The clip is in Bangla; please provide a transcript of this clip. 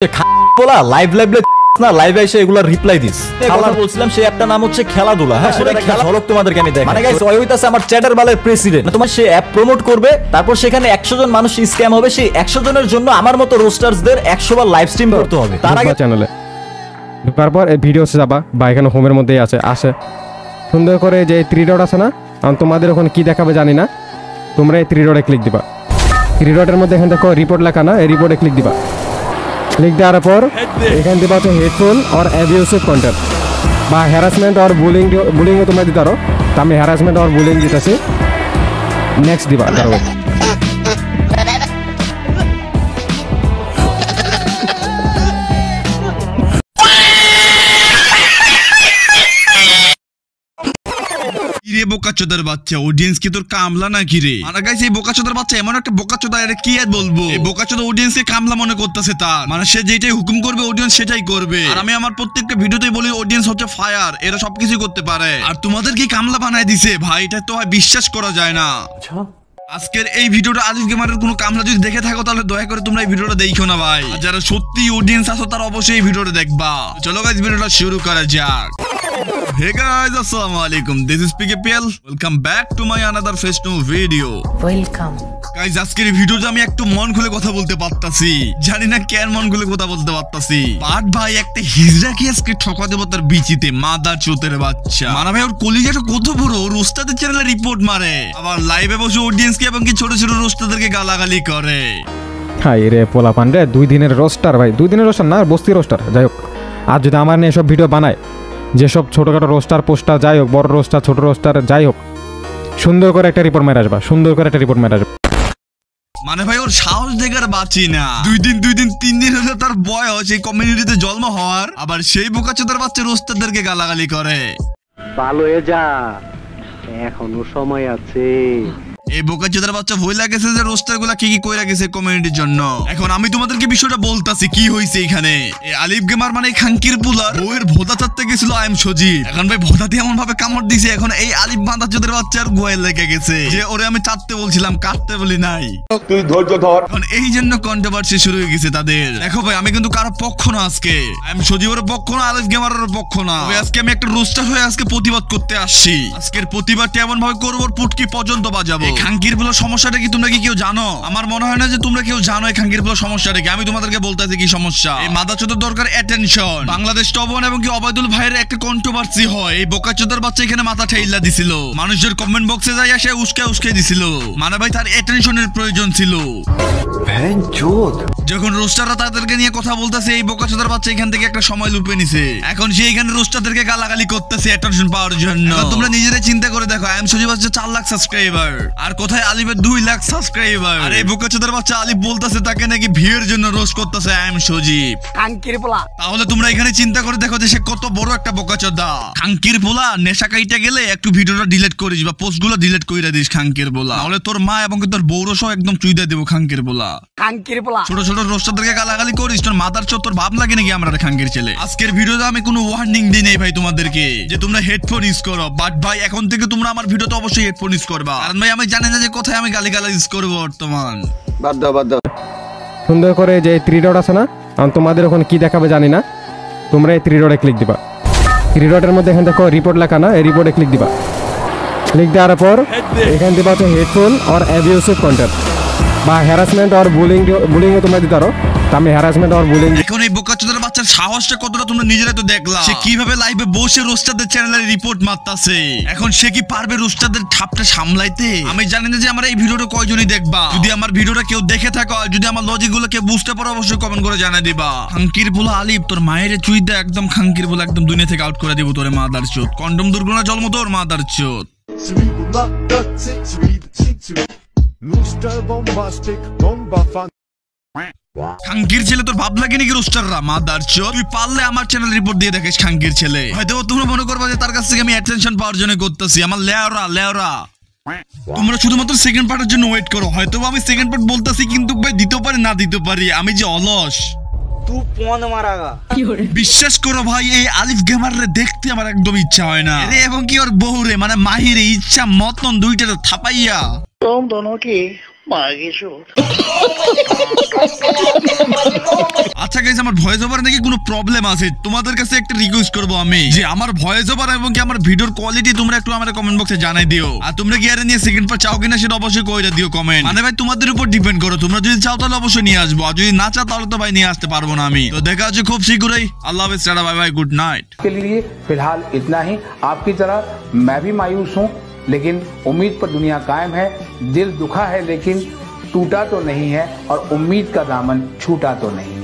বলা লাইভ না লাইভে এসে এগুলা রিপ্লাই দিস খেলা বলছিলাম সেই অ্যাপটার নাম হচ্ছে খেলাধুলা। হ্যাঁ সেটা একটা ঝলক তোমাদেরকে আমি দেখাই। মানে গাইস ওই হইতাছে আমার চ্যাটার বালের প্রেসিডেন্ট। তোমার সেই অ্যাপ প্রমোট করবে, তারপর সেখানে 100 জন মানুষ স্ক্যাম হবে। সেই 100 জনের জন্য আমার মতো রোস্টারসদের 100 বার লাইভ স্ট্রিম করতে হবে। তার আগে চ্যানেলে ঢোকার পর এই ভিডিওতে যাবা বা এখানে হোমের মধ্যেই আসে সুন্দর করে যে 3 ডট আছে না, আমি তোমাদের ওখানে কি দেখাবে জানি না, তোমরা এই 3 ডটে ক্লিক দিবা। 3 ডটের মধ্যে এখানে দেখো রিপোর্ট লেখা না, এই রিপোর্টে ক্লিক দিবা। ক্লিক দেওয়ার পর এখানে দিবা হচ্ছে হেটফুল অর অ্যাবিউসিভ কন্টেন্ট বা হ্যারাসমেন্ট অর বুলিংও তোমরা দিতে পারো। তো আমি হ্যারাসমেন্ট অর বুলিং দিতেছি, নেক্সট দিবা। রে বোকাচোদার বাচ্চা, অডিয়েন্স কি তোর কামলা নাকি রে? মানে গাইস এই বোকাচোদার বাচ্চা এমন একটা বোকাচোদা, এর কি আর বলবো। এই বোকাচোদা অডিয়েন্সকে কামলা মনে করতেছে তার, মানে সে যেটাই হুকুম করবে অডিয়েন্স সেটাই করবে। আর আমি আমার প্রত্যেকটা ভিডিওতেই বলি অডিয়েন্স হচ্ছে ফায়ার, এরা সবকিছু করতে পারে। আর তোমাদের কি কামলা বানায় দিছে ভাই, এটা তো হয় বিশ্বাস করা যায় না। আজকের এই ভিডিওটা আলিফ গেমারের কোনো কামলা যদি দেখে থাকো তাহলে দয়া করে তোমরা এই ভিডিওটা দেখো না ভাই। আর যারা সত্যি অডিয়েন্স আছো তারা অবশ্যই এই ভিডিওটা দেখবা। চলো গাইস ভিডিওটা শুরু করা যাক। Hey guys, assalamualaikum. This is PKPL. Welcome back to my another fresh new video. Welcome. Guys, আজকের এই ভিডিওতে আমি একটু মন খুলে কথা বলতে পারতাছি। জানি না কেন মন খুলে কথা বলতে পারতাছি। বাট ভাই একটা হিজড়া কি আজকে ঠকা দেব তার বিচিতে, মাদার চোতের বাচ্চা। মানে ভাই ওর কলিজাটা কত বড়, ওর ওস্তাদের চ্যানেলে রিপোর্ট মারে, আবার লাইভে বসে অডিয়েন্সকে এবং কি ছোট ছোট রোস্টারদেরকে গালাগালি করে। হাই রে পোলা পান্ডে, 2 দিনের রোস্টার ভাই, 2 দিনের রোস্টার না, বস্তি রোস্টার। যাই হোক, আর যদি আমার নিয়ে এসব ভিডিও বানায়, যেসব ছোটোখাটো রোস্টার পোস্টার যাই হোক, বড় রোস্টার ছোট রোস্টার যাই হোক, সুন্দর করে একটা রিপোর্ট মেরে আসবা, সুন্দর করে একটা রিপোর্ট মেরে আসবা। মানে ভাই ওর সাহস দেখার বাঁচি না। 2 দিন 3 দিন হলো তার বয়স এই কমিউনিটিতে জন্ম হওয়ার, আবার সেই বোকাচোদার বাচ্চা রোস্টারদেরকে গালাগালি করে। ভালো হয়ে যা, এখনো সময় আছে। এই বোকাচোদার বাচ্চা ভয় লাগেছে যে রোস্টার গুলা কি কি কইরা গেছে কমিউনিটির জন্য। এখন আমি তোমাদেরকে বিষয়টা বলতাছি কি হইছে এখানে। এই আলিফ গেমার মানে খাঙ্কির পুলার বউয়ের ভোদা চাটতে গেছিল আই এম সজীব। এখন ভাই ভোদাতে এমন ভাবে কামড় দিছে, এখন এই আলিফ বান্দাচোদার বাচ্চার গোয়ায় লেগে গেছে যে ওরে আমি চাটতে বলছিলাম, কাটতে বলি নাই। তুই ধৈর্য ধর। এখন এই জন্য কন্ট্রোভার্সি শুরু হয়ে গেছে তাদের। দেখো ভাই আমি কিন্তু কারো পক্ষ না, আজকে আই এম সজীবের পক্ষ না, আলিফ গেমারের পক্ষ না। আজকে আমি একটা রোস্টার হয়ে আজকে প্রতিবাদ করতে আসছি। আজকের প্রতিবাদটা এমন ভাবে করবো পুটকি পর্যন্ত বাজাবো। খাঙ্কির পুলার সমস্যাটা কি তোমরা কি কেউ জানো? আমার মনে হয় না যে তোমরা কেউ জানো এই খাঙ্কির পুলার সমস্যাটা কি। আমি তোমাদেরকে বলতেছি কি সমস্যা। এই মাদাচোদার দরকার অ্যাটেনশন। বাংলাদেশ টপ 1 এবং কি অবায়দুল ভাইয়ের একটা কন্ট্রোভার্সি হয়, এই বোকাচোদার বাচ্চা এখানে মাথা ঠেইলা দিছিল, মানুষের কমেন্ট বক্সে যাই আসে উস্কে দিছিল। মানে ভাই তার অ্যাটেনশনের প্রয়োজন ছিল। যখন রোস্টাররা তাদেরকে নিয়ে কথা বলতেছে, এই বোকাচোদার বাচ্চা এখান থেকে একটা সময় লুপে নিছে। এখন সে এখানে রোস্টারদেরকে গালাগালি করতেছে অ্যাটেনশন পাওয়ার জন্য। তোমরা নিজেরাই চিন্তা করে দেখো, আই এম সজীব হচ্ছে 4 লাখ সাবস্ক্রাইবার, আর কোথায় আলিফের 2 লাখ সাবস্ক্রাইবার। আর এই বোকাচোদার বাচ্চা আলিফ বলতেছে তাকে নাকি ভিউয়ের জন্য রোস্ট করতেছে আই এম সজীব। কাঙ্কির পোলা। তাহলে তোমরা এখানে চিন্তা করে দেখো যে সে কত বড় একটা বোকাচোদা। খাঙ্কির পোলা, নেশা কাইটা গেলে একটু ভিডিওটা ডিলিট করিস বা পোস্টগুলো ডিলিট কইরা দিস খাঙ্কির পোলা, তাহলে তোর মা এবং তোর বউরও সহ একদম চুইদা দেবো খাঙ্কির পোলা। কাঙ্কির পোলা ছোট ছোট রোস্টারদেরকে গালাগালি করিস, তোর মাদার চোদ, তোর ভাব লাগে নাকি আমরা খাঙ্কির ছেলে? আজকের ভিডিওতে আমি কোনো ওয়ার্নিং দিই নাই ভাই তোমাদেরকে যে তোমরা হেডফোন ইউজ করো, বাট ভাই এখন থেকে তোমরা আমার ভিডিওতে অবশ্যই হেডফোন ইউজ করবা, কারণ ভাই আমি জানি না যে কোথায় আমি গালিগালাজ ইউজ করবো বর্তমান। বাদ দাও। সুন্দর করে যে 3 ডট আছে না, আমি তোমাদের ওখানে কি দেখাবে জানি না, তোমরা এই 3 ডটে ক্লিক দিবা। 3 ডটের মধ্যে এখানে দেখো রিপোর্ট লেখা না, এই রিপোর্টে ক্লিক দিবা। ক্লিক দেওয়ার পর এখানে দিবা হচ্ছে হেটফুল অর অ্যাবিউসিভ কন্টেন্ট বা হ্যারাসমেন্ট অর বুলিংও তোমরা দিতে পারো। তো আমি হ্যারাসমেন্ট অর বুলিং। এখন এই বোকাচোদার বাচ্চার সাহসটা কতটা তোমরা নিজেরা তো দেখলা, সে কিভাবে লাইভে বসে রোস্টারদের চ্যানেলে রিপোর্ট মারতাছে। এখন সে কি পারবে রোস্টারদের ঠাপটা সামলাইতে? আমি জানি না যে আমার এই ভিডিওটা কয়জনই দেখবা। যদি আমার ভিডিওটা কেউ দেখে থাকো, যদি আমার লজিক গুলো কেউ বুঝতে পারো, অবশ্যই কমেন্ট করে জানিয়ে দিবা। খাঙ্কির পোলা আলিফ, তোর মায়ের চুইদা একদম খাঙ্কির পোলা একদম দুনিয়া থেকে আউট করে দিব তোরে মাদার চোদ। কন্ডম দুর্গুণা জন্ম তোর মাদার চোদ। খাঙ্কির ছেলে, তোর ভাব লাগে নাকি রোস্টাররা মাদার চোদ? তুই পারলে আমার চ্যানেল রিপোর্ট দিয়ে দেখিস খাঙ্কির ছেলে। হয়তো তোমরা মনে করবা যে তার কাছ থেকে আমি অ্যাটেনশন পাওয়ার জন্য করতেছি। আমার লেওরা তোমরা শুধুমাত্র সেকেন্ড পার্টের জন্য ওয়েট করো। হয়তো আমি সেকেন্ড পার্ট বলতেছি, কিন্তু ভাই দিতে পারি না দিতে পারি, আমি যে অলস। বিশ্বাস করো ভাই, এই আলিফ গেমারে দেখতে আমার একদম ইচ্ছা হয় না। এবং কি ওর বহুরে মানে মাহিরে ইচ্ছা মতন দুইটা থাপাইয়া तुम दोनों की আচ্ছা গাইস, আমার ভয়েস ওভার নাকি কোনো প্রবলেম আছে। তোমাদের কাছে একটা রিকোয়েস্ট করবো আমি, যে আমার ভয়েস ওভার এবং কি আমার ভিডিওর কোয়ালিটি তোমরা একটু আমার কমেন্ট বক্সে জানাই দিও। আর তোমরা কি আর নিয়ে সেকেন্ড পার্ট চাও কিনা সেটা অবশ্যই কইরা দিও কমেন্ট। মানে ভাই তোমাদের উপর ডিপেন্ড করো, তোমরা যদি চাও তাহলে অবশ্যই নিয়ে আসবো, আর যদি না চাও তাহলে তো ভাই নিয়ে আসতে পারবো না আমি। তো দেখা হচ্ছে খুব শীঘ্রই। আল্লাহ হাফেজ, tata, bye bye, good night. के लिए फिलहाल इतना ही। आपकी तरह मैं भी मायूस हूँ, लेकिन उम्मीद पर दुनिया कायम है। दिल दुखा है लेकिन टूटा तो नहीं है, और उम्मीद का दामन छूटा तो नहीं है।